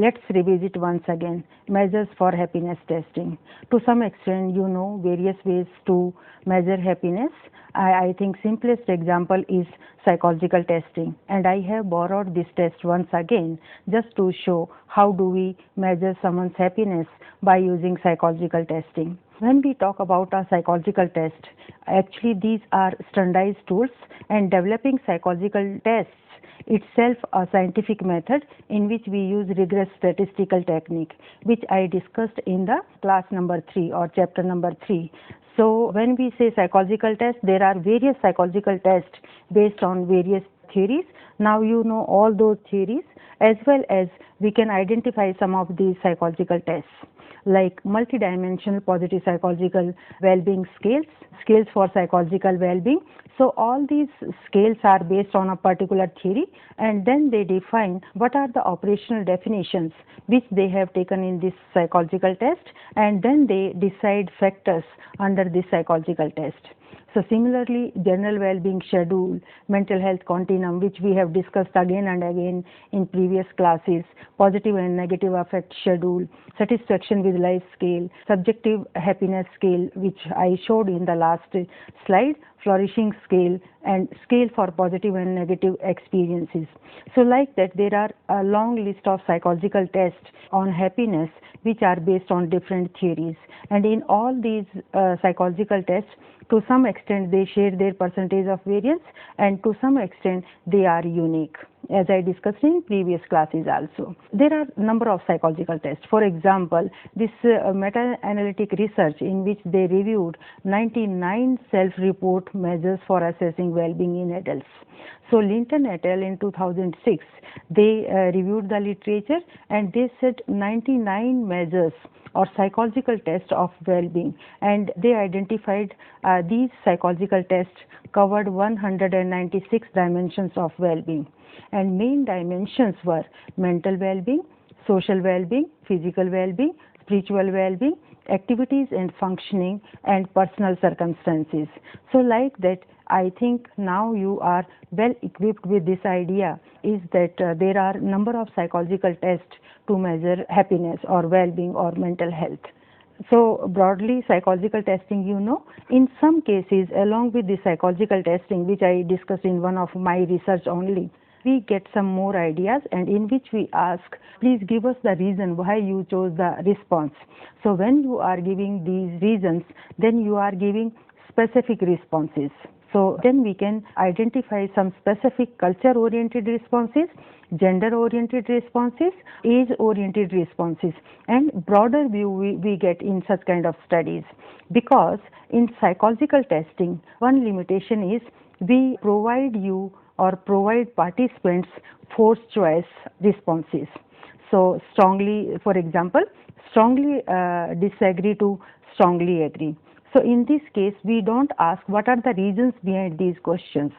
let's revisit once again measures for happiness testing. To some extent, you know various ways to measure happiness. I think simplest example is psychological testing, and I have borrowed this test once again just to show how do we measure someone's happiness by using psychological testing. When we talk about a psychological test, actually these are standardized tools, and developing psychological tests itself a scientific method in which we use rigorous statistical technique, which I discussed in the class number 3 or chapter number 3. So when we say psychological test, there are various psychological tests based on various theories. Now you know all those theories, as well as we can identify some of these psychological tests like multidimensional positive psychological well-being scales, scales for psychological well-being. So all these scales are based on a particular theory, and then they define what are the operational definitions which they have taken in this psychological test, and then they decide factors under this psychological test. So similarly, general well-being schedule, mental health continuum, which we have discussed again and again in previous classes, positive and negative affect schedule, satisfaction with life scale, subjective happiness scale, which I showed in the last slide, flourishing scale, and scale for positive and negative experiences. So like that, there are a long list of psychological tests on happiness which are based on different theories, and in all these psychological tests, to some extent they share their percentage of variance, and to some extent they are unique, as I discussed in previous classes also. There are a number of psychological tests. For example, this meta-analytic research in which they reviewed 99 self-report measures for assessing well-being in adults. So Linton et al. In 2006, they reviewed the literature, and they said 99 measures or psychological tests of well-being, and they identified these psychological tests covered 196 dimensions of well-being, and main dimensions were mental well-being, social well-being, physical well-being, spiritual well-being, activities and functioning, and personal circumstances. So like that, I think now you are well equipped with this idea is that there are number of psychological tests to measure happiness or well-being or mental health. So broadly, psychological testing, you know, in some cases along with the psychological testing, which I discussed in one of my research only, we get some more ideas, and in which we ask, please give us the reason why you chose the response. So when you are giving these reasons, then you are giving specific responses. So then we can identify some specific culture-oriented responses, gender-oriented responses, age-oriented responses, and broader view we get in such kind of studies. Because in psychological testing, one limitation is we provide you or provide participants forced choice responses. So strongly, for example, strongly disagree to strongly agree. So in this case, we don't ask what are the reasons behind these questions.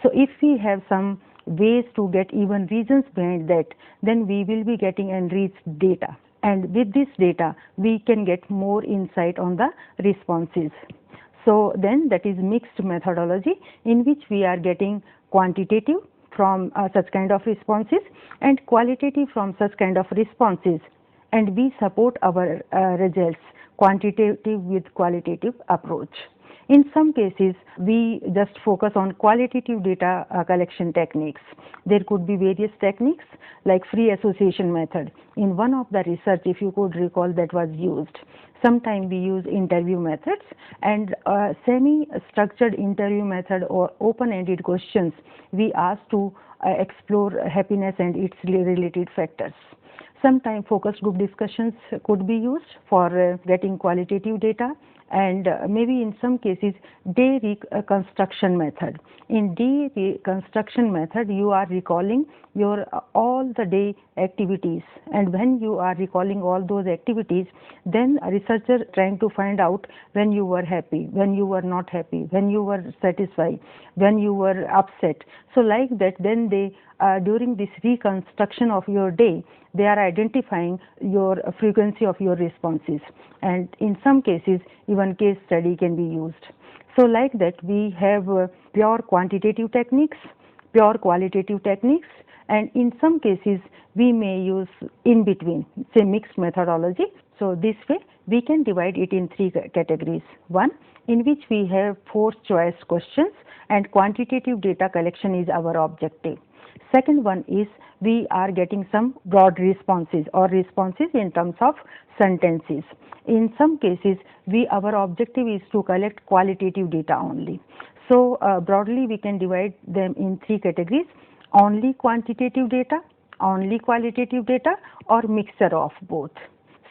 So if we have some ways to get even reasons behind that, then we will be getting enriched data. And with this data, we can get more insight on the responses. So then that is mixed methodology in which we are getting quantitative from such kind of responses and qualitative from such kind of responses, and we support our results quantitative with qualitative approach. In some cases, we just focus on qualitative data collection techniques. There could be various techniques like free association method. In one of the research, if you could recall, that was used. Sometimes we use interview methods, and semi-structured interview method or open-ended questions we ask to explore happiness and its related factors. Sometimes focus group discussions could be used for getting qualitative data, and maybe in some cases day reconstruction method. In day reconstruction method, you are recalling your all the day activities, and when you are recalling all those activities, then a researcher trying to find out when you were happy, when you were not happy, when you were satisfied, when you were upset. So like that, then they during this reconstruction of your day, they are identifying your frequency of your responses, and in some cases even case study can be used. So like that, we have pure quantitative techniques, pure qualitative techniques, and in some cases we may use in between, say mixed methodology. So this way we can divide it in three categories. One, in which we have forced choice questions and quantitative data collection is our objective. Second one is we are getting some broad responses or responses in terms of sentences. In some cases, our objective is to collect qualitative data only. So broadly we can divide them in three categories: only quantitative data, only qualitative data, or mixture of both.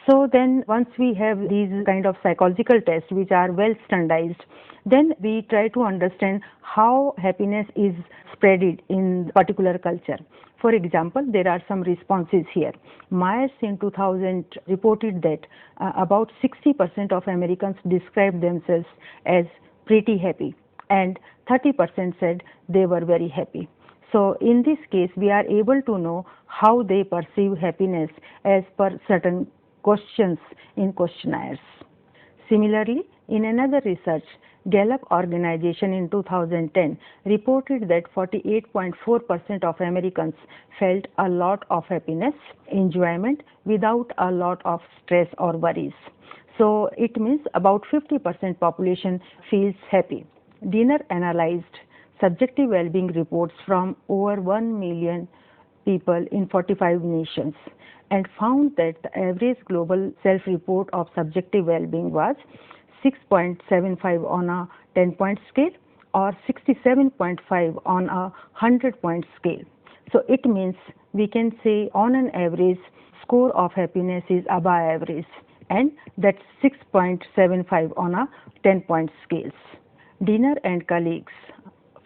So then once we have these kind of psychological tests which are well standardized, then we try to understand how happiness is spreaded in particular culture. For example, there are some responses here. Myers in 2000 reported that about 60% of Americans described themselves as pretty happy and 30% said they were very happy. So in this case, we are able to know how they perceive happiness as per certain questions in questionnaires. Similarly, in another research, Gallup organization in 2010 reported that 48.4% of Americans felt a lot of happiness, enjoyment without a lot of stress or worries. So it means about 50% population feels happy. Dinner analyzed subjective well-being reports from over 1 million people in 45 nations and found that the average global self-report of subjective well-being was 6.75 on a 10-point scale or 67.5 on a 100-point scale. So it means we can say on an average score of happiness is above average, and that's 6.75 on a 10-point scales. Dinner and colleagues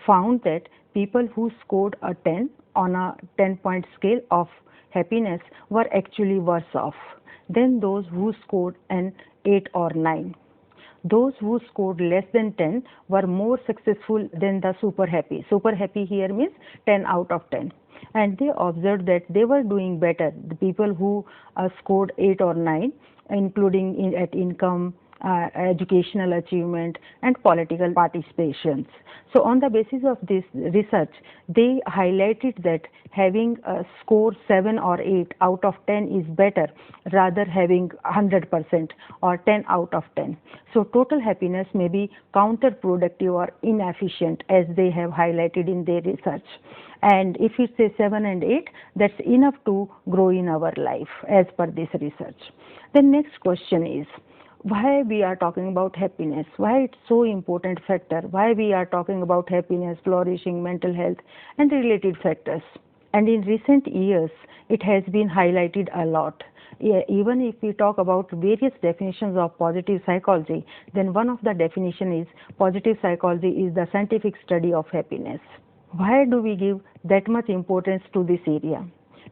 found that people who scored a 10 on a 10-point scale of happiness were actually worse off than those who scored an 8 or 9. Those who scored less than 10 were more successful than the super happy. Super happy here means 10 out of 10. And they observed that they were doing better, the people who scored 8 or 9, including at income, educational achievement, and political participations. So on the basis of this research, they highlighted that having a score 7 or 8 out of 10 is better rather having 100% or 10 out of 10. So total happiness may be counterproductive or inefficient, as they have highlighted in their research. And if it's a 7 and 8, that's enough to grow in our life as per this research. The next question is, why we are talking about happiness, why it's so important factor, why we are talking about happiness, flourishing, mental health and related factors. And in recent years, it has been highlighted a lot. Even if we talk about various definitions of positive psychology, then one of the definition is positive psychology is the scientific study of happiness. Why do we give that much importance to this area?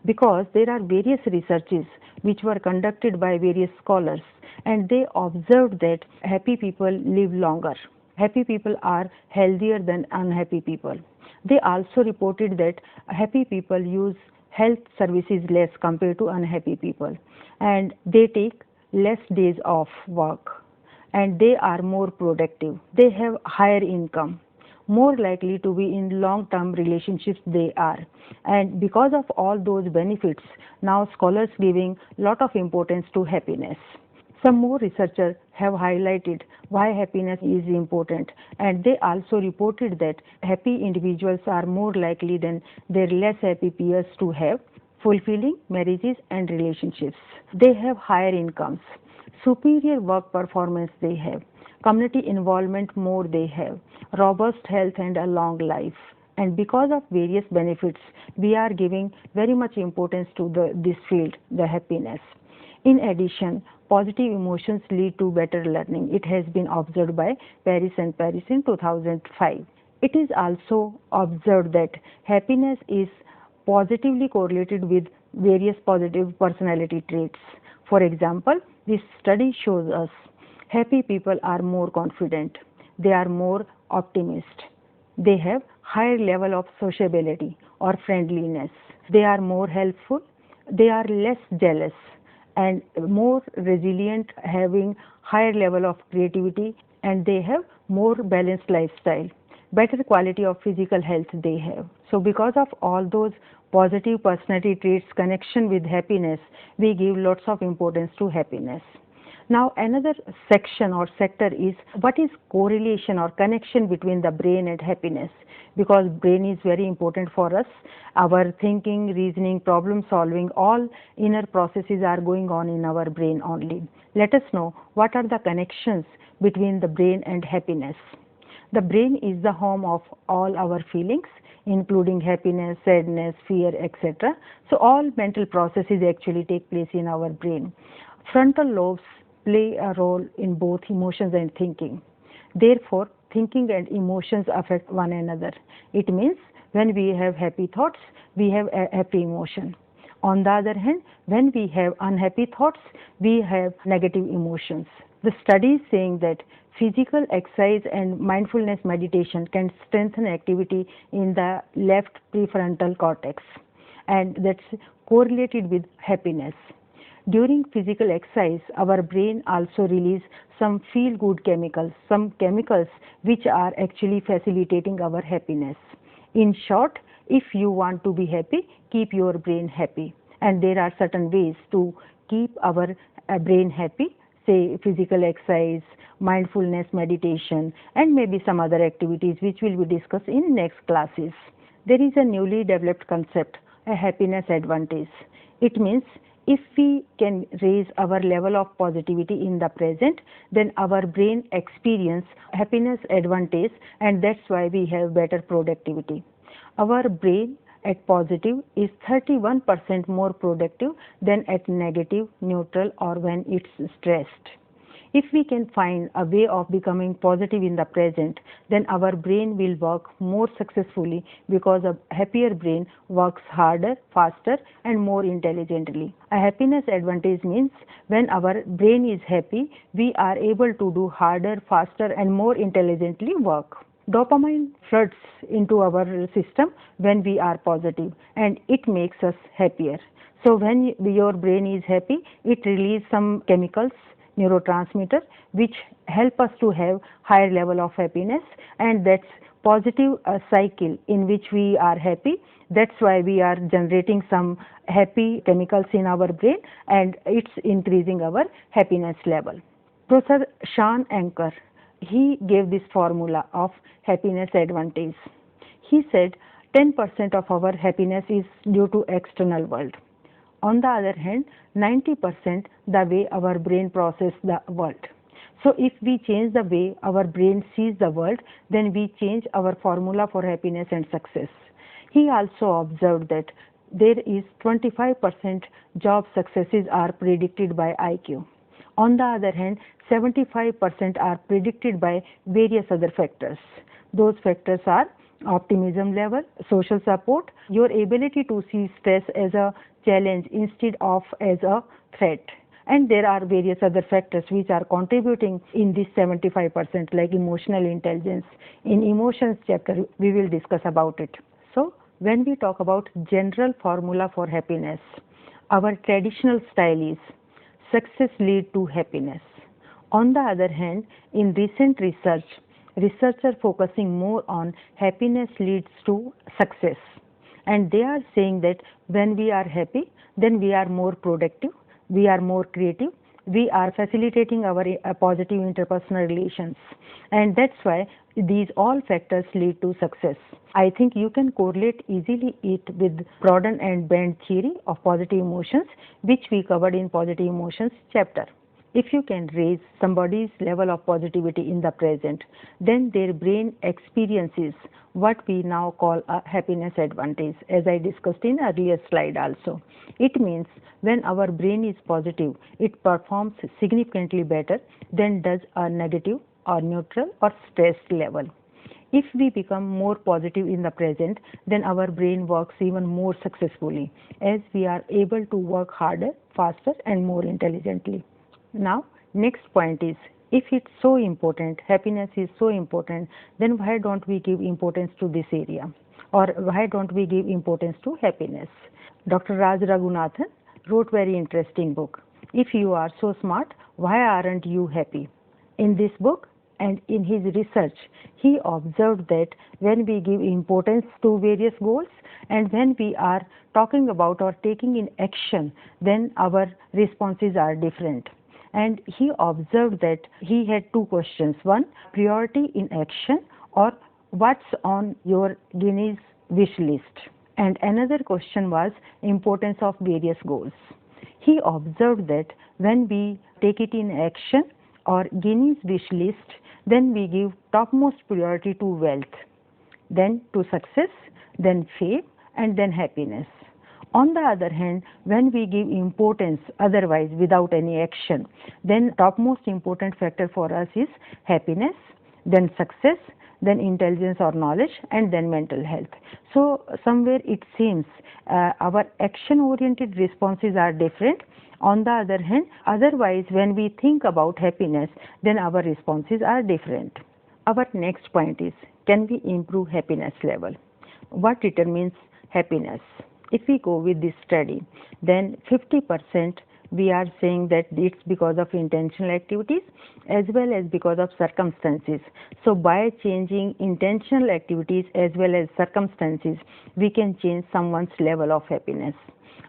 Because there are various researches which were conducted by various scholars, and they observed that happy people live longer. Happy people are healthier than unhappy people. They also reported that happy people use health services less compared to unhappy people, and they take less days off work, and they are more productive. They have higher income, more likely to be in long-term relationships they are. And because of all those benefits, now scholars giving lot of importance to happiness. Some more researchers have highlighted why happiness is important, and they also reported that happy individuals are more likely than their less happy peers to have fulfilling marriages and relationships. They have higher incomes, superior work performance they have, community involvement more they have, robust health and a long life. And because of various benefits, we are giving very much importance to this field, the happiness. In addition, positive emotions lead to better learning. It has been observed by Paris and Paris in 2005. It is also observed that happiness is positively correlated with various positive personality traits. For example, this study shows us happy people are more confident, they are more optimist, they have higher level of sociability or friendliness, they are more helpful, they are less jealous, and more resilient, having higher level of creativity, and they have more balanced lifestyle. better quality of physical health they have. So because of all those positive personality traits connection with happiness, we give lots of importance to happiness. Now another section or sector is what is correlation or connection between the brain and happiness, because brain is very important for us. Our thinking, reasoning, problem solving, all inner processes are going on in our brain only. Let us know what are the connections between the brain and happiness. The brain is the home of all our feelings, including happiness, sadness, fear, etc. So all mental processes actually take place in our brain. Frontal lobes play a role in both emotions and thinking. Therefore, thinking and emotions affect one another. It means when we have happy thoughts, we have a happy emotion. On the other hand, when we have unhappy thoughts, we have negative emotions. The study is saying that physical exercise and mindfulness meditation can strengthen activity in the left prefrontal cortex, and that's correlated with happiness. During physical exercise, our brain also releases some feel-good chemicals, some chemicals which are actually facilitating our happiness. In short, if you want to be happy, keep your brain happy. And there are certain ways to keep our brain happy, say physical exercise, mindfulness meditation, and maybe some other activities which will be discussed in next classes. There is a newly developed concept, a happiness advantage. It means if we can raise our level of positivity in the present, then our brain experience happiness advantage, and that's why we have better productivity. Our brain at positive is 31% more productive than at negative, neutral, or when it's stressed. If we can find a way of becoming positive in the present, then our brain will work more successfully, because a happier brain works harder, faster, and more intelligently. A happiness advantage means when our brain is happy, we are able to do harder, faster, and more intelligently work. Dopamine floods into our system when we are positive, and it makes us happier. So when your brain is happy, it releases some chemicals, neurotransmitter, which help us to have higher level of happiness, and that's positive cycle in which we are happy. That's why we are generating some happy chemicals in our brain, and it's increasing our happiness level. Professor Sean Anker, he gave this formula of happiness advantage. He said 10% of our happiness is due to external world. On the other hand, 90% the way our brain processes the world. So if we change the way our brain sees the world, then we change our formula for happiness and success. He also observed that there is 25% job successes are predicted by IQ. On the other hand, 75% are predicted by various other factors. Those factors are optimism level, social support, your ability to see stress as a challenge instead of as a threat. And there are various other factors which are contributing in this 75%, like emotional intelligence. In emotions chapter, we will discuss about it. So when we talk about general formula for happiness, our traditional style is success lead to happiness. On the other hand, in recent research, researchers focusing more on happiness leads to success. And they are saying that when we are happy, then we are more productive, we are more creative, we are facilitating our positive interpersonal relations. And that's why these all factors lead to success. I think you can correlate easily it with broaden and bend theory of positive emotions, which we covered in positive emotions chapter. If you can raise somebody's level of positivity in the present, then their brain experiences what we now call a happiness advantage, as I discussed in earlier slide also. It means when our brain is positive, it performs significantly better than does a negative or neutral or stressed level. If we become more positive in the present, then our brain works even more successfully, as we are able to work harder, faster, and more intelligently. Now, next point is, if it's so important, happiness is so important, then why don't we give importance to this area? Or why don't we give importance to happiness? Dr. Raj Raghunathan wrote very interesting book. If you are so smart, why aren't you happy? In this book, And in his research, he observed that when we give importance to various goals and when we are talking about or taking in action, then our responses are different. And he observed that he had two questions. One, priority in action, or what's on your Guinness wish list. And another question was importance of various goals. He observed that when we take it in action or Guinness wish list, then we give topmost priority to wealth, then to success, then fame, and then happiness. On the other hand, when we give importance otherwise without any action, then topmost important factor for us is happiness, then success, then intelligence or knowledge, and then mental health. So somewhere it seems our action oriented responses are different. On the other hand, otherwise when we think about happiness, then our responses are different. Our next point is, can we improve happiness level? What determines happiness? If we go with this study, then 50% we are saying that it's because of intentional activities as well as because of circumstances. So by changing intentional activities as well as circumstances, we can change someone's level of happiness.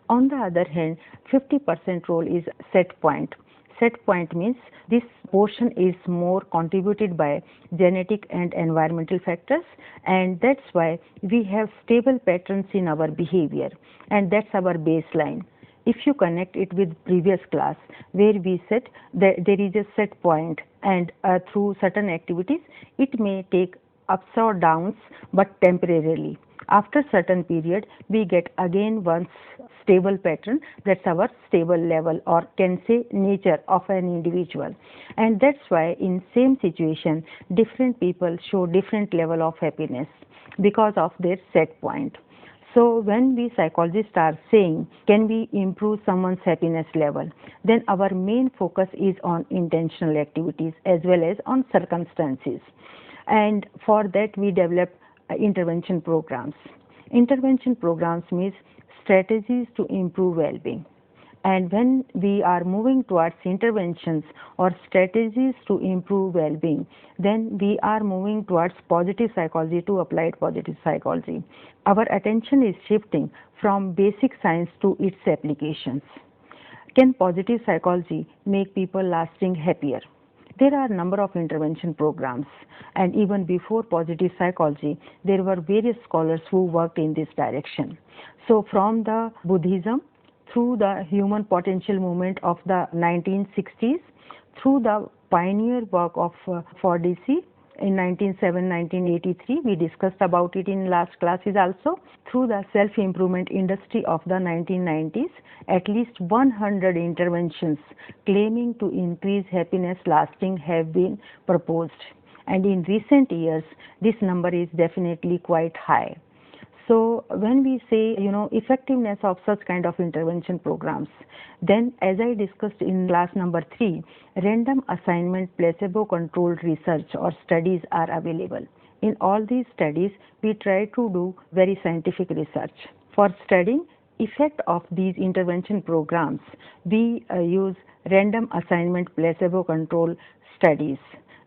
On the other hand, 50% role is set point. Set point means this portion is more contributed by genetic and environmental factors, and that's why we have stable patterns in our behavior, and that's our baseline. If you connect it with previous class where we said that there is a set point, and through certain activities it may take ups or downs but temporarily. After certain period we get again one stable pattern. That's our stable level, or can say nature of an individual. And that's why in same situation different people show different level of happiness because of their set point. So when we psychologists are saying, can we improve someone's happiness level, then our main focus is on intentional activities as well as on circumstances. And for that we develop intervention programs. Intervention programs means strategies to improve well-being. And when we are moving towards interventions or strategies to improve well-being, then we are moving towards positive psychology to applied positive psychology. Our attention is shifting from basic science to its applications. Can positive psychology make people lasting happier? There are a number of intervention programs, and even before positive psychology, there were various scholars who worked in this direction. So from the Buddhism, through the human potential movement of the 1960s, through the pioneer work of Fordisi in 1983, we discussed about it in last classes also, through the self-improvement industry of the 1990s, at least 100 interventions claiming to increase happiness lasting have been proposed. And in recent years, this number is definitely quite high. So when we say, effectiveness of such kind of intervention programs, then as I discussed in class number 3, random assignment placebo controlled research or studies are available. In all these studies, we try to do very scientific research. For studying effect of these intervention programs, we use random assignment placebo control studies.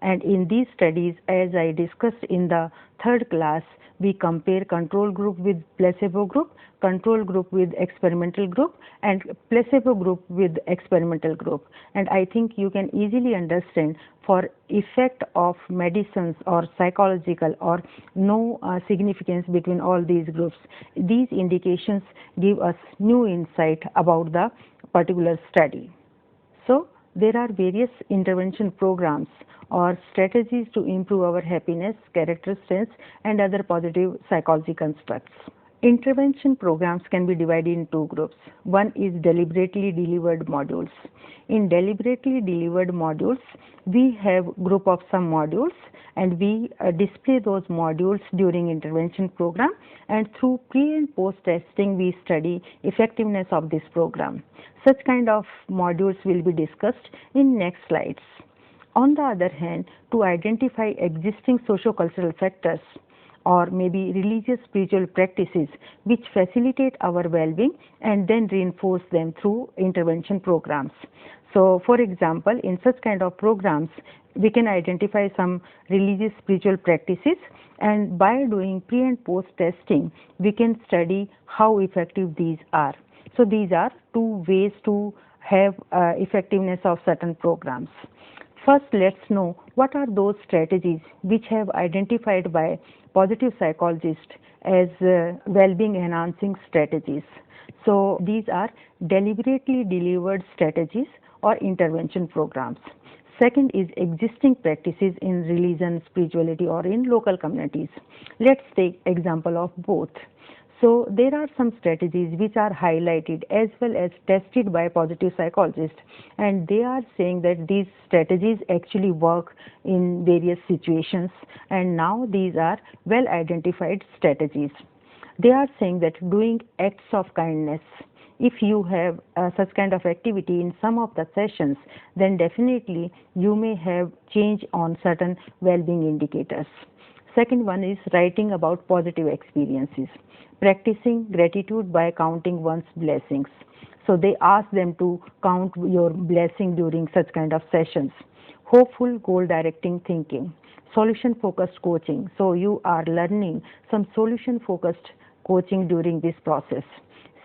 And in these studies, as I discussed in the third class, we compare control group with placebo group, control group with experimental group, and placebo group with experimental group. And I think you can easily understand for effect of medicines or psychological or no significance between all these groups. These indications give us new insight about the particular study. So there are various intervention programs or strategies to improve our happiness, character strengths, and other positive psychology constructs. Intervention programs can be divided in two groups. One is deliberately delivered modules. In deliberately delivered modules, we have group of some modules, and we display those modules during intervention program, and through pre and post testing we study effectiveness of this program. Such kind of modules will be discussed in next slides. On the other hand, to identify existing sociocultural factors or maybe religious spiritual practices which facilitate our well-being and then reinforce them through intervention programs. So, for example, in such kind of programs, we can identify some religious spiritual practices, and by doing pre and post testing, we can study how effective these are. So, these are two ways to have effectiveness of certain programs. First, let's know what are those strategies which have identified by positive psychologists as well-being enhancing strategies. So, these are deliberately delivered strategies or intervention programs. Second is existing practices in religion, spirituality, or in local communities. Let's take example of both. So there are some strategies which are highlighted as well as tested by positive psychologists, and they are saying that these strategies actually work in various situations, and now these are well identified strategies. They are saying that doing acts of kindness, if you have such kind of activity in some of the sessions, then definitely you may have change on certain well-being indicators. Second one is writing about positive experiences, practicing gratitude by counting one's blessings. So they ask them to count your blessing during such kind of sessions. Hopeful goal directing thinking, solution focused coaching. So you are learning some solution focused coaching during this process.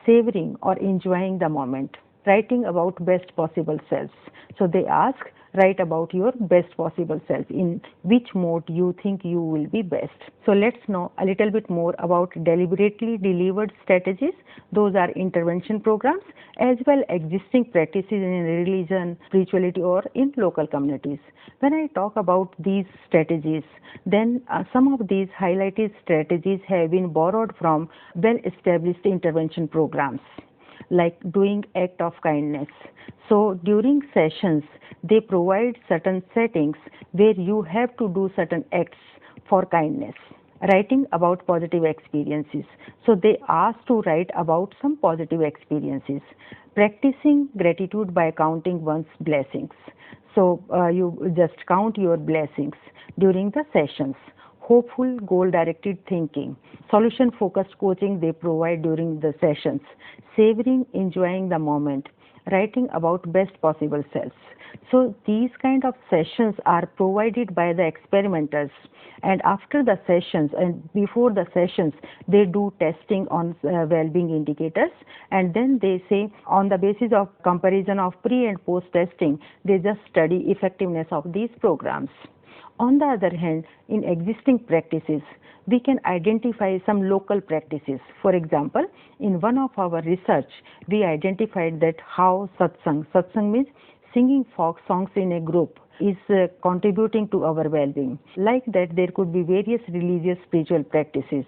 Savoring or enjoying the moment, writing about best possible selves. So they ask, write about your best possible self, in which mode you think you will be best. So let's know a little bit more about deliberately delivered strategies. Those are intervention programs as well existing practices in religion, spirituality, or in local communities. When I talk about these strategies, then some of these highlighted strategies have been borrowed from well-established intervention programs, like doing act of kindness. So during sessions, they provide certain settings where you have to do certain acts for kindness. Writing about positive experiences. So they ask to write about some positive experiences. Practicing gratitude by counting one's blessings. So you just count your blessings during the sessions. Hopeful goal-directed thinking, solution-focused coaching they provide during the sessions, savoring, enjoying the moment, writing about best possible selves. So these kind of sessions are provided by the experimenters, and after the sessions and before the sessions, they do testing on well-being indicators, and then they say on the basis of comparison of pre and post testing, they just study effectiveness of these programs. On the other hand, in existing practices, we can identify some local practices. For example, in one of our research, we identified that how satsang means singing folk songs in a group, is contributing to our well-being. Like that, there could be various religious spiritual practices.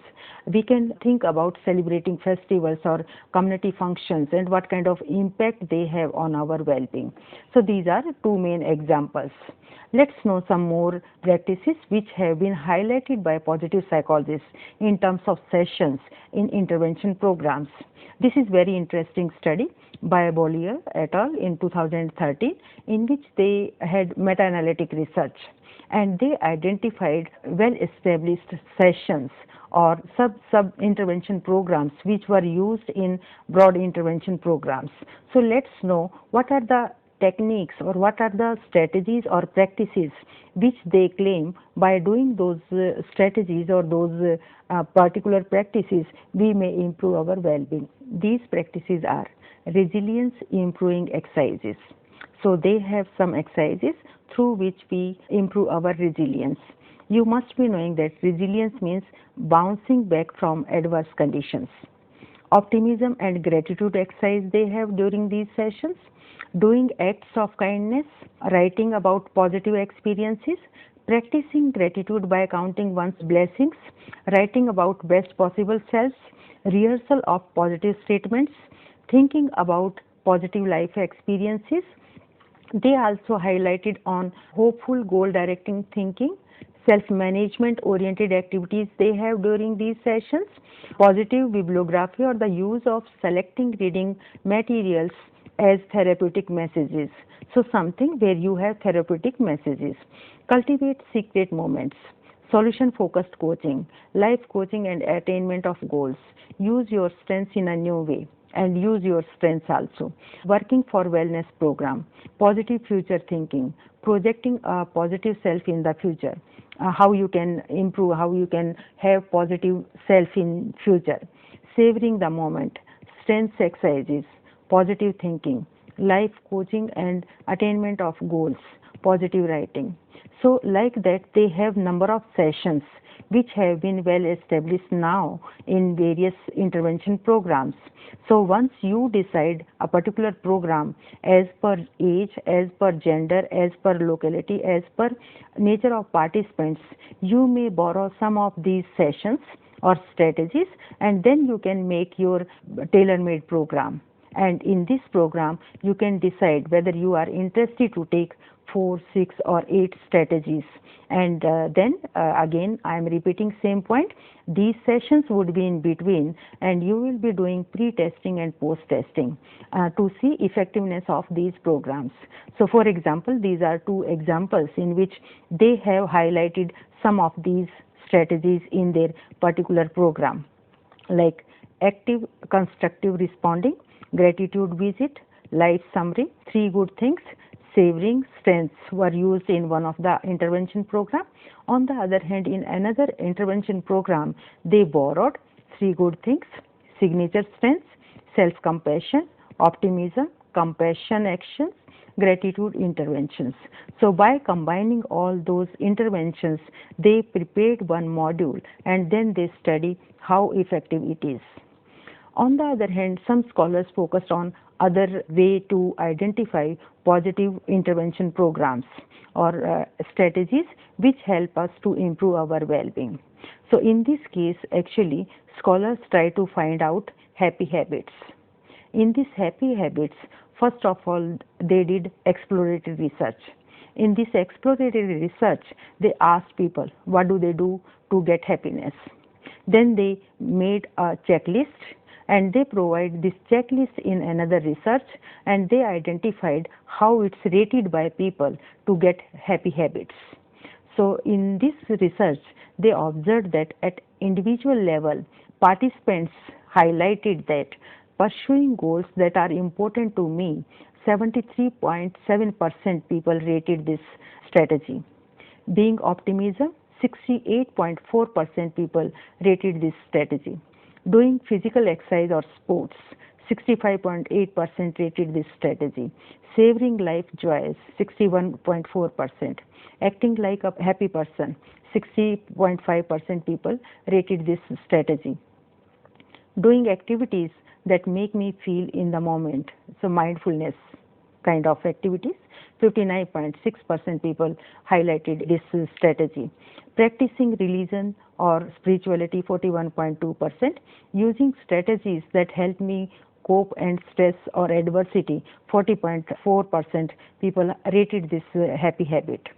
We can think about celebrating festivals or community functions and what kind of impact they have on our well-being. So these are two main examples. Let's know some more practices which have been highlighted by positive psychologists in terms of sessions in intervention programs. This is very interesting study by Bollier et al. In 2013, in which they had meta-analytic research, and they identified well-established sessions or sub-intervention programs which were used in broad intervention programs. So let's know what are the techniques or what are the strategies or practices which they claim by doing those strategies or those particular practices we may improve our well-being. These practices are resilience improving exercises. So they have some exercises through which we improve our resilience. You must be knowing that resilience means bouncing back from adverse conditions. Optimism and gratitude exercise they have during these sessions. Doing acts of kindness, writing about positive experiences, practicing gratitude by counting one's blessings, writing about best possible selves, rehearsal of positive statements, thinking about positive life experiences. They also highlighted on hopeful goal directing thinking, self-management oriented activities they have during these sessions, positive bibliography or the use of selecting reading materials as therapeutic messages. So something where you have therapeutic messages. Cultivate secret moments. Solution focused coaching, life coaching and attainment of goals. Use your strengths in a new way and use your strengths also. Working for wellness program, positive future thinking, projecting a positive self in the future. How you can improve, how you can have positive self in future. Savoring the moment, strengths exercises, positive thinking, life coaching and attainment of goals, positive writing. So like that they have number of sessions which have been well established now in various intervention programs. So once you decide a particular program as per age, as per gender, as per locality, as per nature of participants, you may borrow some of these sessions or strategies and then you can make your tailor-made program. And in this program you can decide whether you are interested to take 4, 6 or 8 strategies. And then again I am repeating same point, these sessions would be in between and you will be doing pre-testing and post-testing to see effectiveness of these programs. So for example, these are 2 examples in which they have highlighted some of these strategies in their particular program, like active constructive responding, gratitude visit, life summary, 3 good things, savoring strengths were used in one of the intervention program. On the other hand, in another intervention program, they borrowed 3 good things, signature strengths, self-compassion, optimism, compassion actions, gratitude interventions. So by combining all those interventions, they prepared one module and then they study how effective it is. On the other hand, some scholars focused on other way to identify positive intervention programs or strategies which help us to improve our well-being. So in this case, actually, scholars try to find out happy habits. In these happy habits, first of all, they did exploratory research. In this exploratory research, they asked people what do they do to get happiness. Then they made a checklist and they provide this checklist in another research and they identified how it's rated by people to get happy habits. So in this research, they observed that at individual level, participants highlighted that pursuing goals that are important to me, 73.7% people rated this strategy. Being optimism, 68.4% people rated this strategy. Doing physical exercise or sports, 65.8% rated this strategy. Savoring life joys, 61.4%. Acting like a happy person, 60.5% people rated this strategy. Doing activities that make me feel in the moment, so mindfulness kind of activities, 59.6% people highlighted this strategy. Practicing religion or spirituality, 41.2%. Using strategies that help me cope and stress or adversity, 40.4% people rated this happy habit.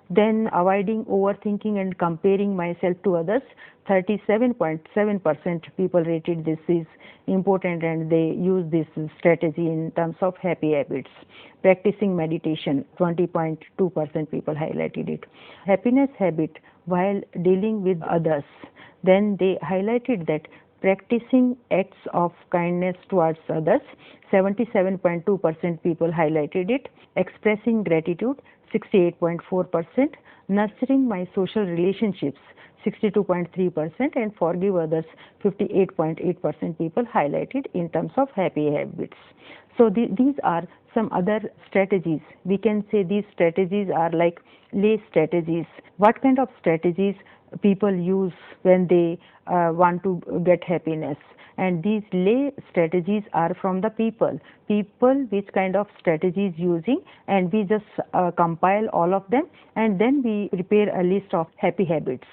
Then avoiding overthinking and comparing myself to others, 37.7% people rated this is important and they use this strategy in terms of happy habits. Practicing meditation, 20.2% people highlighted it. Happiness habit while dealing with others, then they highlighted that practicing acts of kindness towards others, 77.2% people highlighted it. Expressing gratitude, 68.4%, nurturing my social relationships, 62.3%, and forgive others, 58.8% people highlighted in terms of happy habits. So these are some other strategies. We can say these strategies are like lay strategies. What kind of strategies people use when they want to get happiness? And these lay strategies are from the people which kind of strategies using, and we just compile all of them and then we prepare a list of happy habits.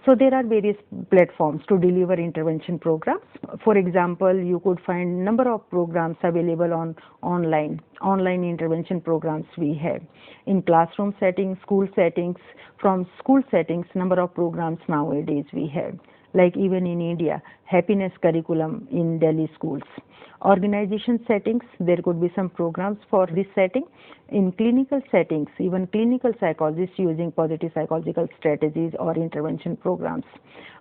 So there are various platforms to deliver intervention programs. For example, you could find number of programs available on online intervention programs we have. In classroom settings, school settings, from school settings, number of programs nowadays we have. Like even in India, happiness curriculum in Delhi schools. Organization settings, there could be some programs for this setting. In clinical settings, even clinical psychologists using positive psychological strategies or intervention programs.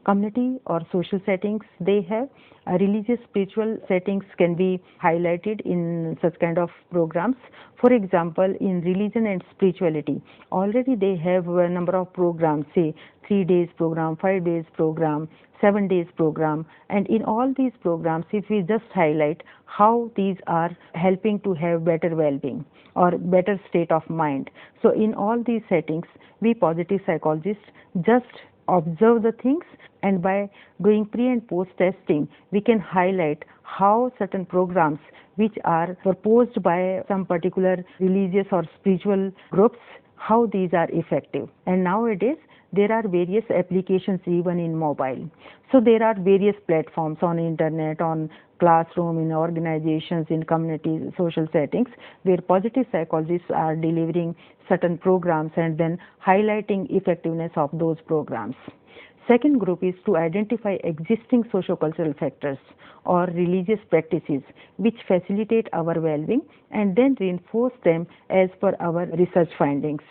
Community or social settings, they have religious spiritual settings can be highlighted in such kind of programs. For example, in religion and spirituality, already they have a number of programs, say 3 days program, 5 days program, 7 days program, and in all these programs, if we just highlight how these are helping to have better well-being or better state of mind. So in all these settings, we positive psychologists just observe the things, and by doing pre and post testing, we can highlight how certain programs which are proposed by some particular religious or spiritual groups, how these are effective. And nowadays, there are various applications even in mobile. So there are various platforms on internet, on classroom, in organizations, in communities, social settings, where positive psychologists are delivering certain programs and then highlighting effectiveness of those programs. Second group is to identify existing sociocultural factors or religious practices which facilitate our well-being and then reinforce them as per our research findings.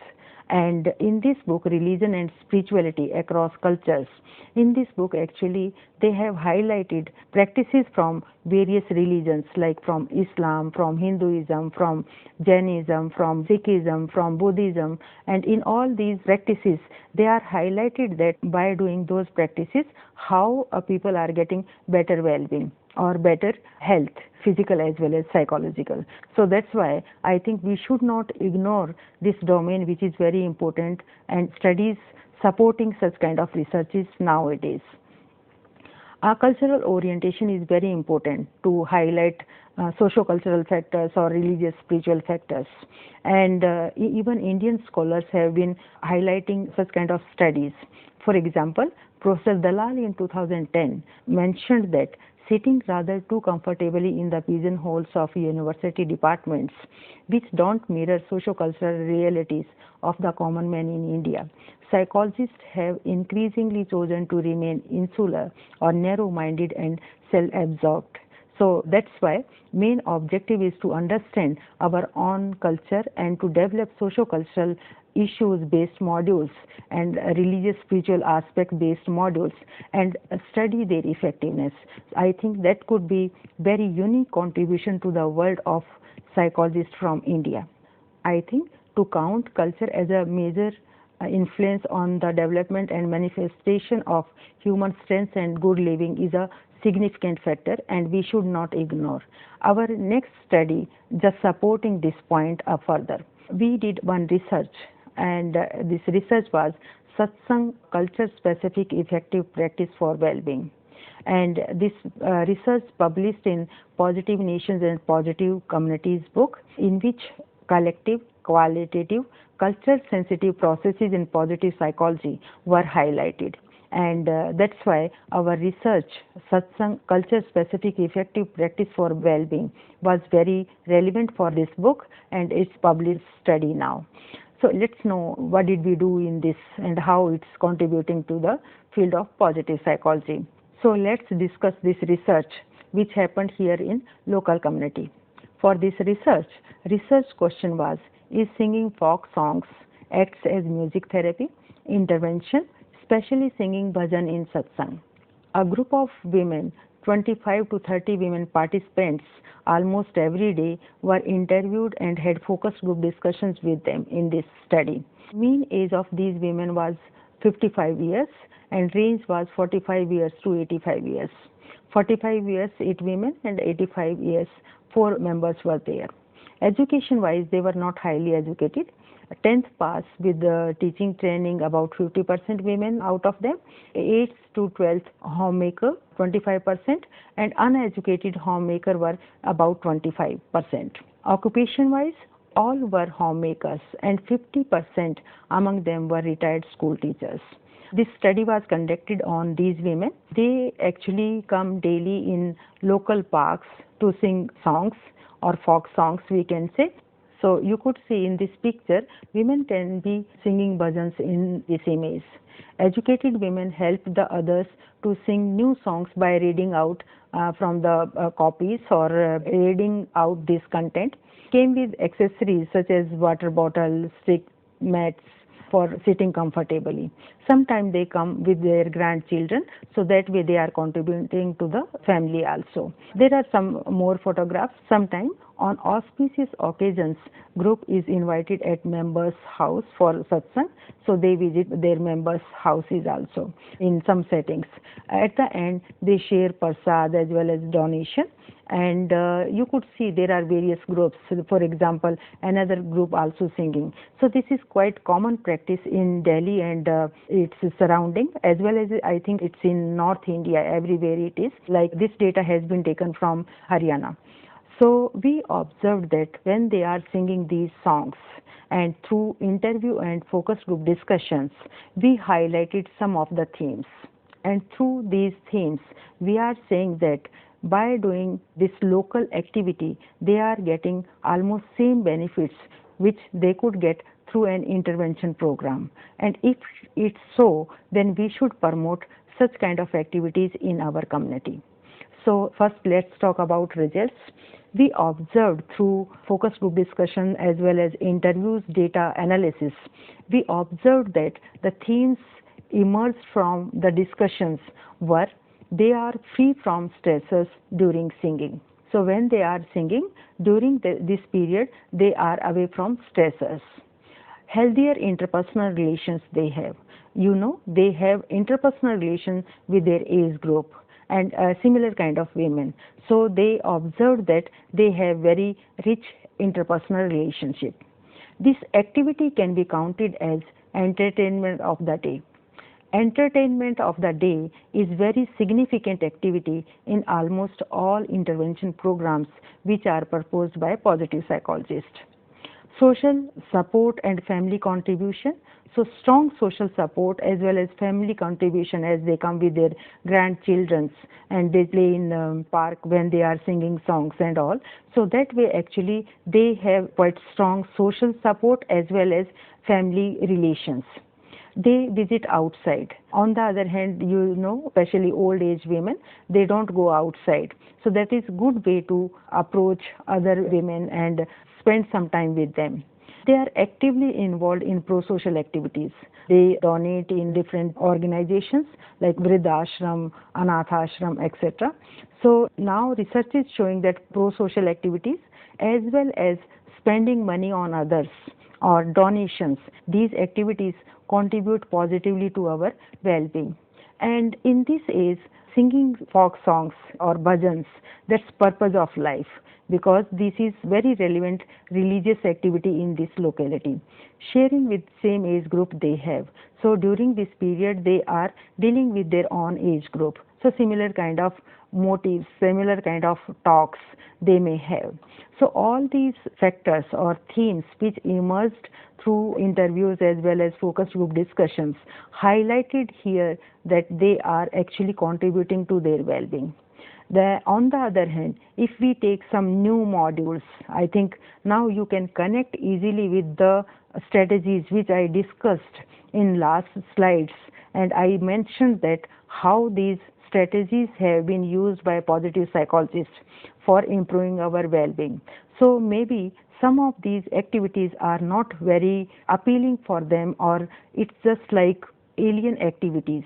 And in this book, Religion and Spirituality Across Cultures, in this book actually they have highlighted practices from various religions like from Islam, from Hinduism, from Jainism, from Sikhism, from Buddhism, and in all these practices they are highlighted that by doing those practices how people are getting better well-being or better health, physical as well as psychological. So that's why I think we should not ignore this domain, which is very important, and studies supporting such kind of researches nowadays. Our cultural orientation is very important to highlight socio-cultural factors or religious spiritual factors, and even Indian scholars have been highlighting such kind of studies. For example, Professor Dalal in 2010 mentioned that sitting rather too comfortably in the pigeonholes of university departments which don't mirror socio-cultural realities of the common man in India, psychologists have increasingly chosen to remain insular or narrow-minded and self-absorbed. So that's why main objective is to understand our own culture and to develop socio-cultural issues-based modules and religious spiritual aspect-based modules and study their effectiveness. I think that could be very unique contribution to the world of psychologists from India. I think to count culture as a major influence on the development and manifestation of human strengths and good living is a significant factor, and we should not ignore. Our next study just supporting this point further. We did one research, and this research was Satsang Culture Specific Effective Practice for Well-being. And this research published in Positive Nations and Positive Communities book, in which collective, qualitative, culture-sensitive processes in positive psychology were highlighted. And that's why our research, Satsang Culture-Specific Effective Practice for Well-being, was very relevant for this book and its published study now. So let's know what did we do in this and how it's contributing to the field of positive psychology. So let's discuss this research which happened here in local community. For this research question was, is singing folk songs acts as music therapy, intervention, especially singing bhajan in satsang? A group of women, 25 to 30 women participants almost every day, were interviewed and had focus group discussions with them in this study. Mean age of these women was 55 years and range was 45 years to 85 years. 45 years 8 women and 85 years 4 members were there. Education wise, they were not highly educated. 10th pass with the teaching training, about 50% women out of them. 8th to 12th homemaker, 25%, and uneducated homemaker were about 25%. Occupation wise, all were homemakers and 50% among them were retired school teachers. This study was conducted on these women. They actually come daily in local parks to sing songs or folk songs, we can say. So you could see in this picture, women can be singing bhajans in this image. Educated women help the others to sing new songs by reading out from the copies or reading out this content. Came with accessories such as water bottle, stick, mats for sitting comfortably. Sometimes they come with their grandchildren, so that way they are contributing to the family also. There are some more photographs. Sometimes on auspicious occasions, group is invited at members' house for satsang, so they visit their members' houses also in some settings. At the end, they share prasad as well as donation. And you could see there are various groups. For example, another group also singing. So this is quite common practice in Delhi and its surrounding, as well as I think it's in North India, everywhere it is. Like this data has been taken from Haryana. So we observed that when they are singing these songs, and through interview and focus group discussions, we highlighted some of the themes. And through these themes, we are saying that by doing this local activity, they are getting almost same benefits which they could get through an intervention program. And if it's so, then we should promote such kind of activities in our community. So first, let's talk about results. We observed through focus group discussion as well as interviews, data analysis, we observed that the themes emerged from the discussions were they are free from stressors during singing. So when they are singing, during this period, they are away from stressors. Healthier interpersonal relations they have. You know, they have interpersonal relations with their age group and similar kind of women. So they observed that they have very rich interpersonal relationship. This activity can be counted as entertainment of the day. Entertainment of the day is very significant activity in almost all intervention programs which are proposed by positive psychologists. Social support and family contribution. So strong social support as well as family contribution as they come with their grandchildren and they play in park when they are singing songs and all. So that way actually they have quite strong social support as well as family relations. They visit outside. On the other hand, you know, especially old age women, they don't go outside. So that is good way to approach other women and spend some time with them. They are actively involved in pro-social activities. They donate in different organizations like Vriddha Ashram, Anath Ashram, etc. So now research is showing that pro-social activities as well as spending money on others or donations, these activities contribute positively to our well-being. And in this age, singing folk songs or bhajans, that's purpose of life, because this is very relevant religious activity in this locality. Sharing with same age group they have. So during this period, they are dealing with their own age group. So similar kind of motives, similar kind of talks they may have. So all these factors or themes which emerged through interviews as well as focus group discussions highlighted here that they are actually contributing to their well-being. On the other hand, if we take some new modules, I think now you can connect easily with the strategies which I discussed in last slides, and I mentioned that how these strategies have been used by positive psychologists for improving our well-being. So maybe some of these activities are not very appealing for them, or it's just like alien activities.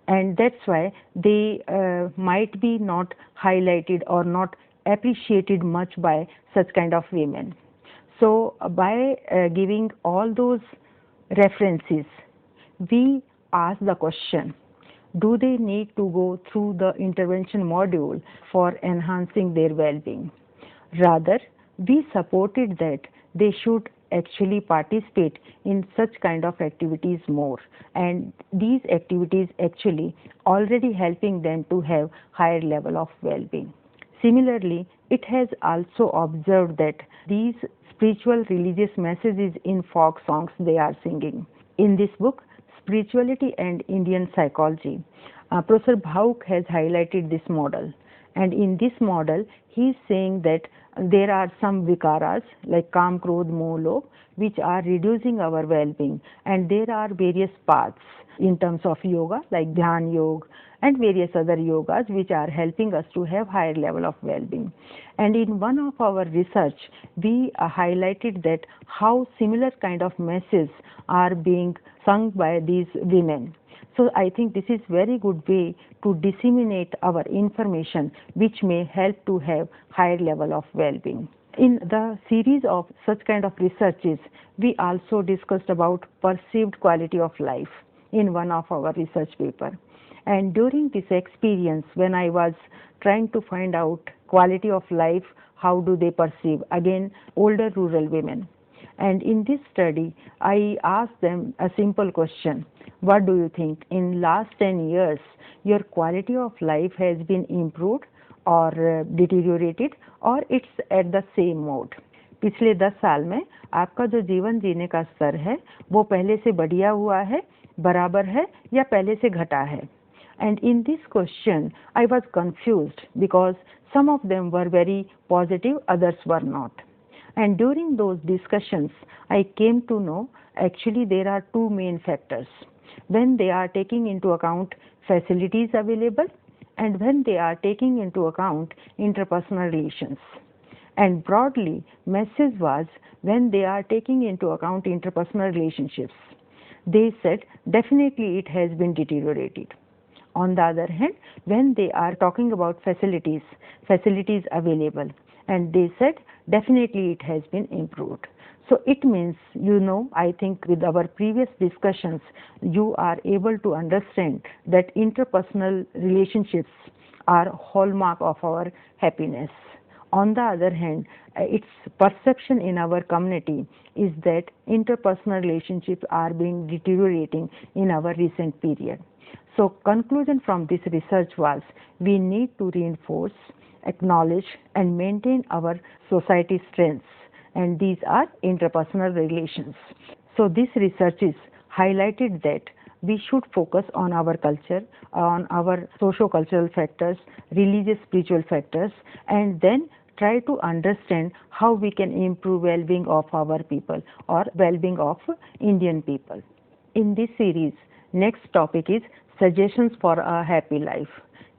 And that's why they might be not highlighted or not appreciated much by such kind of women. So by giving all those references, we ask the question, do they need to go through the intervention module for enhancing their well-being? Rather, we supported that they should actually participate in such kind of activities more, and these activities actually already helping them to have higher level of well-being. Similarly, it has also observed that these spiritual religious messages in folk songs they are singing. In this book, Spirituality and Indian Psychology, Professor Bhauk has highlighted this model, And in this model, he is saying that there are some vikaras like Kam, Krodh, Moh, Lobh, which are reducing our well-being, and there are various paths in terms of yoga like Dhyan Yoga and various other yogas which are helping us to have higher level of well-being. And in one of our research, we highlighted that how similar kind of messages are being sung by these women. So I think this is very good way to disseminate our information which may help to have higher level of well-being. In the series of such kind of researches, we also discussed about perceived quality of life in one of our research paper. And during this experience, when I was trying to find out quality of life, how do they perceive, again, older rural women. And in this study, I asked them a simple question. What do you think? In last 10 years, your quality of life has been improved or deteriorated, or it's at the same mode? पिछले 10 साल में आपका जो जीवन जीने का स्तर है वो पहले से बढ़िया हुआ है, बराबर है या पहले से घटा है? And in this question, I was confused because some of them were very positive, others were not. And during those discussions, I came to know actually there are two main factors. When they are taking into account facilities available and when they are taking into account interpersonal relations. And broadly, message was when they are taking into account interpersonal relationships. They said definitely it has been deteriorated. On the other hand, when they are talking about facilities available, and they said definitely it has been improved. So it means, I think with our previous discussions, you are able to understand that interpersonal relationships are hallmark of our happiness. On the other hand, its perception in our community is that interpersonal relationships are being deteriorating in our recent period. So conclusion from this research was we need to reinforce, acknowledge and maintain our society strengths, and these are interpersonal relations. So this research is highlighted that we should focus on our culture, on our socio-cultural factors, religious spiritual factors, and then try to understand how we can improve well-being of our people or well-being of Indian people. In this series, next topic is suggestions for a happy life.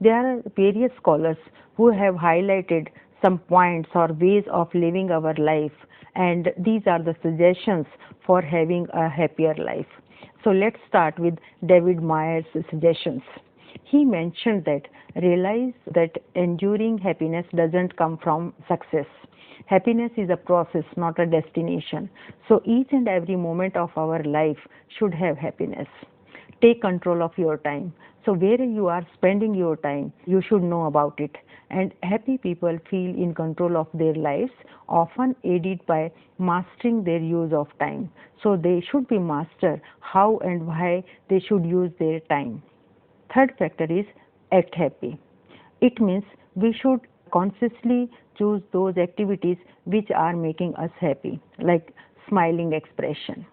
There are various scholars who have highlighted some points or ways of living our life, and these are the suggestions for having a happier life. So let's start with David Meyer's suggestions. He mentioned that realize that enduring happiness doesn't come from success. Happiness is a process, not a destination. So each and every moment of our life should have happiness. Take control of your time. So where you are spending your time, you should know about it. And happy people feel in control of their lives, often aided by mastering their use of time. So they should be master how and why they should use their time. Third factor is act happy. It means we should consciously choose those activities which are making us happy, like smiling expression.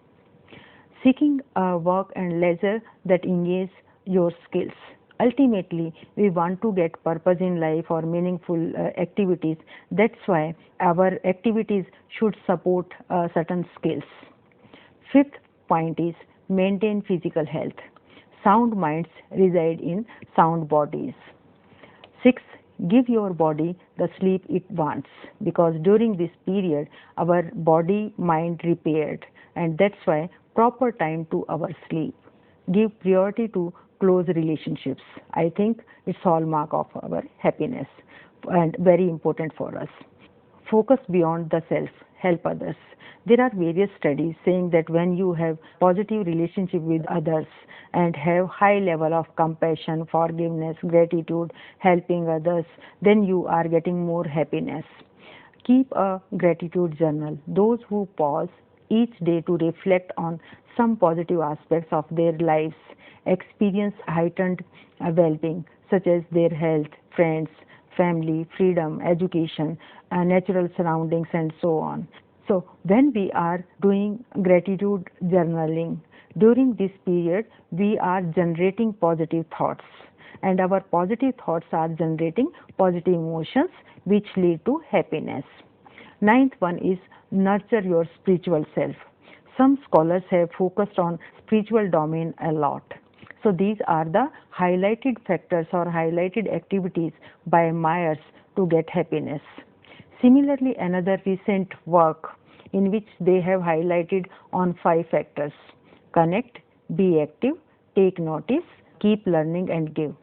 Seeking work and leisure that engage your skills. Ultimately, we want to get purpose in life or meaningful activities. That's why our activities should support certain skills. Fifth point is maintain physical health. Sound minds reside in sound bodies. Sixth, give your body the sleep it wants, because during this period our body mind repaired, and that's why proper time to our sleep. Give priority to close relationships. I think it's hallmark of our happiness and very important for us. Focus beyond the self, help others. There are various studies saying that when you have positive relationship with others and have high level of compassion, forgiveness, gratitude, helping others, then you are getting more happiness. Keep a gratitude journal. Those who pause each day to reflect on some positive aspects of their lives experience heightened well-being, such as their health, friends, family, freedom, education, natural surroundings, and so on. So when we are doing gratitude journaling, during this period we are generating positive thoughts. and our positive thoughts are generating positive emotions which lead to happiness. Ninth one is nurture your spiritual self. Some scholars have focused on spiritual domain a lot. So these are the highlighted factors or highlighted activities by Myers to get happiness. Similarly, another recent work in which they have highlighted on 5 factors: connect, be active, take notice, keep learning and give.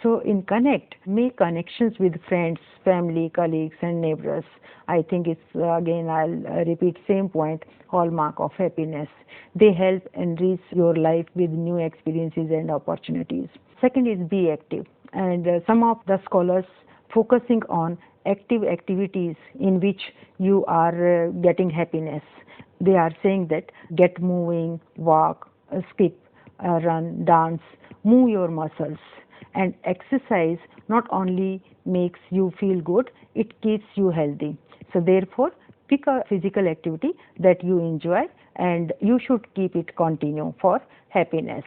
So in connect, make connections with friends, family, colleagues and neighbors. I think it's again I'll repeat same point, hallmark of happiness. They help enrich your life with new experiences and opportunities. Second is be active, and some of the scholars focusing on active activities in which you are getting happiness. They are saying that get moving, walk, skip, run, dance, move your muscles. And exercise not only makes you feel good, it keeps you healthy. So therefore, pick a physical activity that you enjoy and you should keep it continue for happiness.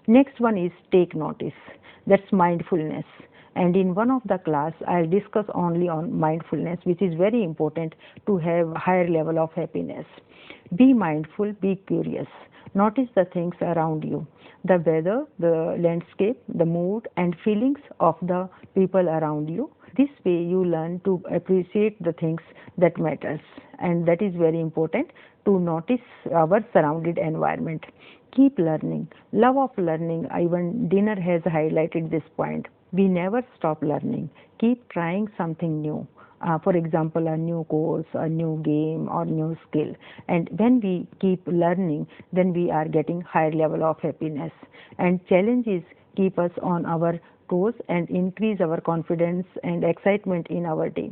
Next one is take notice. That's mindfulness. And in one of the class, I'll discuss only on mindfulness, which is very important to have higher level of happiness. Be mindful, be curious. Notice the things around you, the weather, the landscape, the mood and feelings of the people around you. This way you learn to appreciate the things that matters, and that is very important to notice our surrounded environment. Keep learning. Love of learning, even dinner has highlighted this point. We never stop learning. Keep trying something new. For example, a new course, a new game or new skill. And when we keep learning, then we are getting higher level of happiness. And challenges keep us on our toes and increase our confidence and excitement in our day.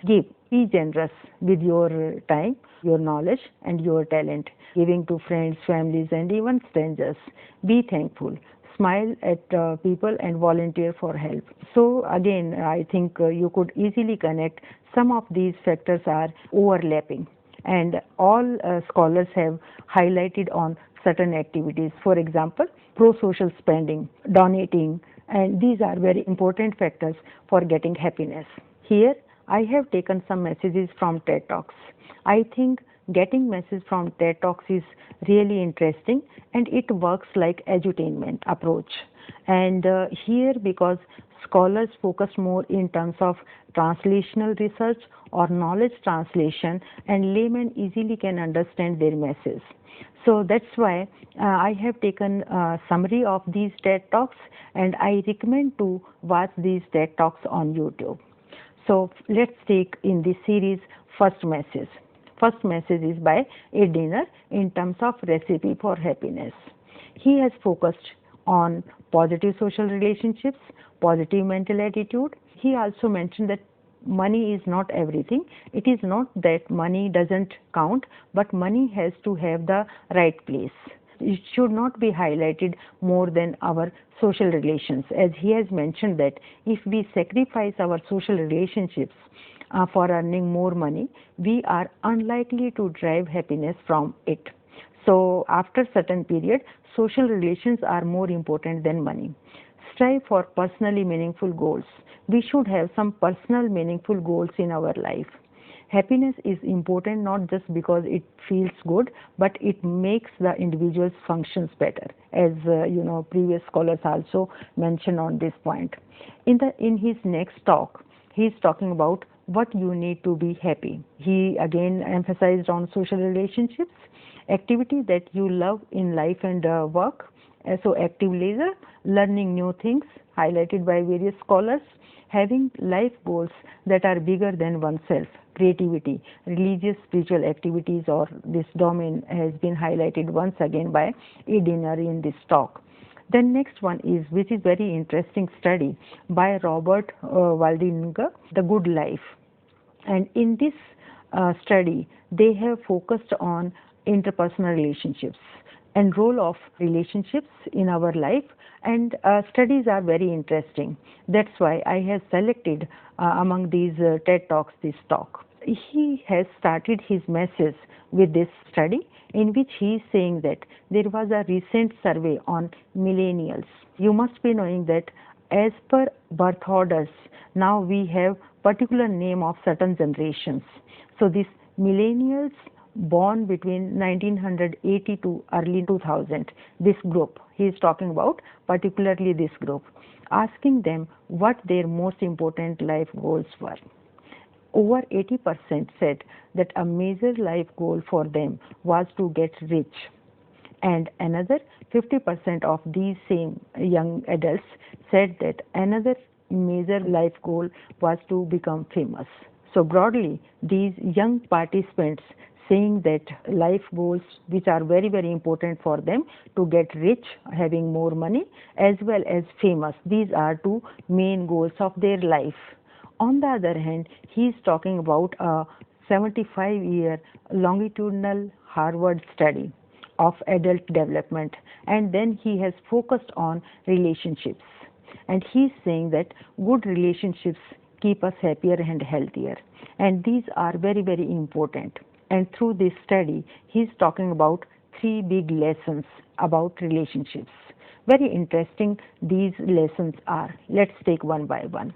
Give. Be generous with your time, your knowledge and your talent. Giving to friends, families and even strangers. Be thankful. Smile at people and volunteer for help. So again, I think you could easily connect. Some of these factors are overlapping, and all scholars have highlighted on certain activities. For example, pro-social spending, donating, and these are very important factors for getting happiness. Here, I have taken some messages from TED Talks. I think getting messages from TED Talks is really interesting, and it works like edutainment approach. And here, because scholars focus more in terms of translational research or knowledge translation, and laymen easily can understand their message. So that's why I have taken a summary of these TED Talks, and I recommend to watch these TED Talks on YouTube. So let's take in this series first message. First message is by Ed Diener in terms of recipe for happiness. He has focused on positive social relationships, positive mental attitude. He also mentioned that money is not everything. It is not that money doesn't count, but money has to have the right place. It should not be highlighted more than our social relations, as he has mentioned that if we sacrifice our social relationships for earning more money, we are unlikely to drive happiness from it. So after certain period, social relations are more important than money. Strive for personally meaningful goals. We should have some personal meaningful goals in our life. Happiness is important not just because it feels good, but it makes the individual's functions better, as previous scholars also mentioned on this point. In his next talk, he is talking about what you need to be happy. He again emphasized on social relationships, activity that you love in life and work. So active leisure, learning new things, highlighted by various scholars, having life goals that are bigger than oneself, creativity, religious, spiritual activities, or this domain has been highlighted once again by Ed Diener in this talk. Then next one is, which is very interesting study by Robert Waldinger, The Good Life. And in this study, they have focused on interpersonal relationships and role of relationships in our life, and studies are very interesting. That's why I have selected among these TED Talks this talk. He has started his message with this study in which he is saying that there was a recent survey on millennials. You must be knowing that as per birth orders, now we have particular name of certain generations. So this millennials born between 1980 to early 2000, this group, he is talking about particularly this group, asking them what their most important life goals were. Over 80% said that a major life goal for them was to get rich, and another 50% of these same young adults said that another major life goal was to become famous. So broadly, these young participants saying that life goals which are very, very important for them, to get rich, having more money, as well as famous, these are two main goals of their life. On the other hand, he is talking about a 75-year longitudinal Harvard study of adult development, and then he has focused on relationships, and he is saying that good relationships keep us happier and healthier, and these are very, very important. And through this study, he is talking about three big lessons about relationships. Very interesting these lessons are. Let's take one by one.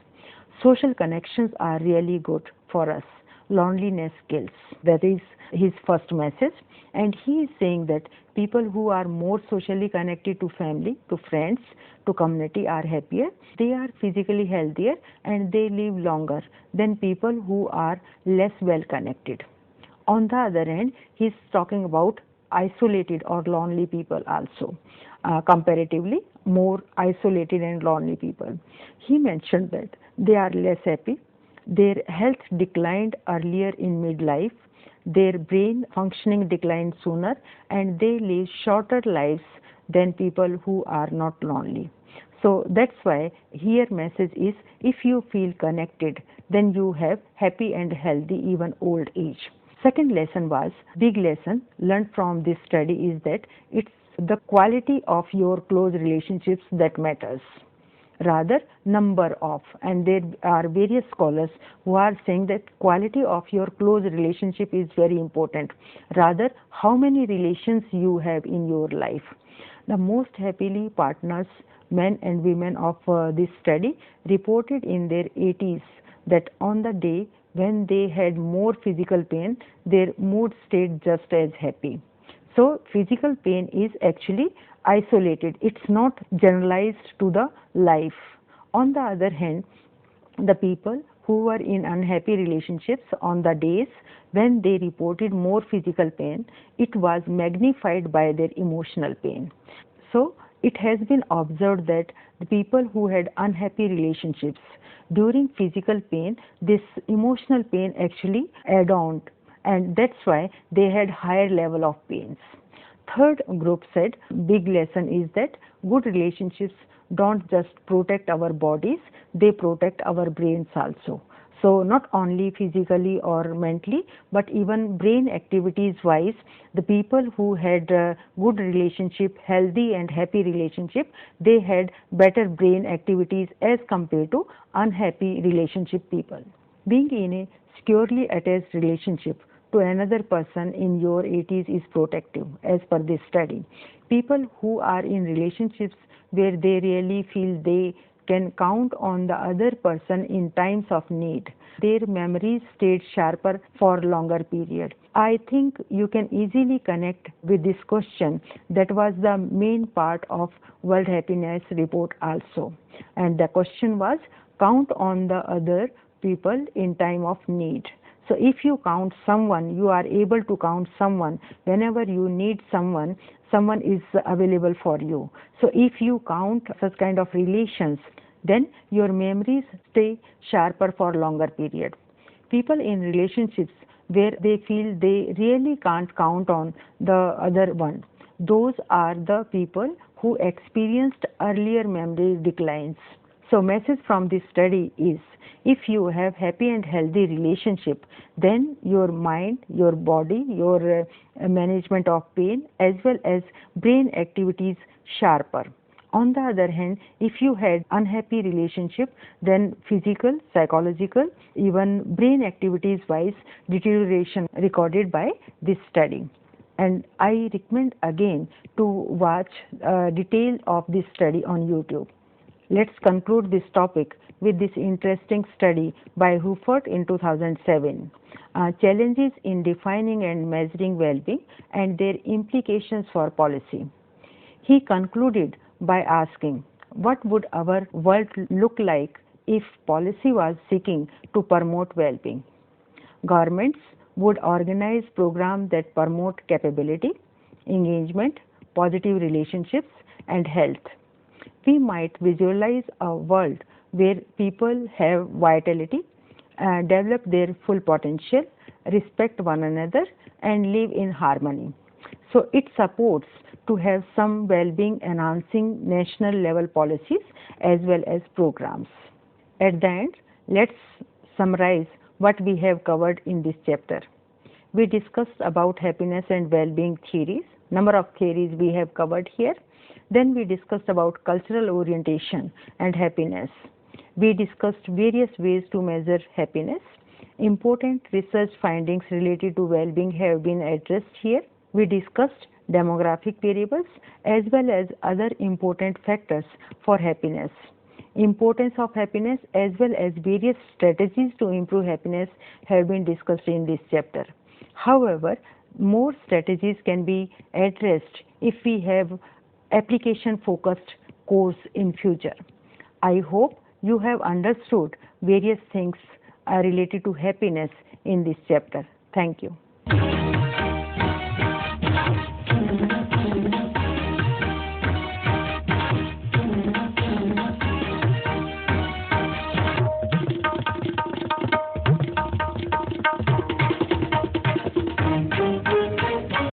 Social connections are really good for us. Loneliness kills. That is his first message. And he is saying that people who are more socially connected to family, to friends, to community are happier. They are physically healthier and they live longer than people who are less well connected. On the other hand, he is talking about isolated or lonely people also. Comparatively, more isolated and lonely people. He mentioned that they are less happy, their health declined earlier in midlife, their brain functioning declined sooner, and they live shorter lives than people who are not lonely. So that's why here message is, if you feel connected, then you have happy and healthy even old age. Second lesson was, big lesson learned from this study is that it's the quality of your close relationships that matters, rather number of. And there are various scholars who are saying that quality of your close relationship is very important, rather how many relations you have in your life. The most happily partners, men and women of this study, reported in their 80s that on the day when they had more physical pain, their mood stayed just as happy. So physical pain is actually isolated. It's not generalized to the life. On the other hand, the people who were in unhappy relationships, on the days when they reported more physical pain, it was magnified by their emotional pain. So it has been observed that the people who had unhappy relationships, during physical pain, this emotional pain actually add on, and that's why they had higher level of pains. Third group said, big lesson is that good relationships don't just protect our bodies, they protect our brains also. So not only physically or mentally, but even brain activities wise, the people who had good relationship, healthy and happy relationship, they had better brain activities as compared to unhappy relationship people. Being in a securely attached relationship to another person in your 80s is protective, as per this study. People who are in relationships where they really feel they can count on the other person in times of need, their memories stayed sharper for longer period. I think you can easily connect with this question. That was the main part of World Happiness Report also. And the question was, count on the other people in time of need. So if you count someone, you are able to count someone. Whenever you need someone, someone is available for you. So if you count such kind of relations, then your memories stay sharper for longer period. People in relationships where they feel they really can't count on the other one, those are the people who experienced earlier memory declines. So message from this study is, if you have happy and healthy relationship, then your mind, your body, your management of pain as well as brain activities sharper. On the other hand, if you had unhappy relationship, then physical, psychological, even brain activities wise deterioration recorded by this study. And I recommend again to watch detail of this study on YouTube. Let's conclude this topic with this interesting study by Hufert in 2007. Challenges in defining and measuring well-being and their implications for policy. He concluded by asking, what would our world look like if policy was seeking to promote well-being? Governments would organize programs that promote capability, engagement, positive relationships, and health. We might visualize a world where people have vitality, develop their full potential, respect one another, and live in harmony. So it supports to have some well-being enhancing national level policies as well as programs. At the end, let's summarize what we have covered in this chapter. We discussed about happiness and well-being theories. Number of theories we have covered here. Then we discussed about cultural orientation and happiness. We discussed various ways to measure happiness. Important research findings related to well-being have been addressed here. We discussed demographic variables as well as other important factors for happiness. Importance of happiness as well as various strategies to improve happiness have been discussed in this chapter. However, more strategies can be addressed if we have application-focused course in future. I hope you have understood various things related to happiness in this chapter. Thank you.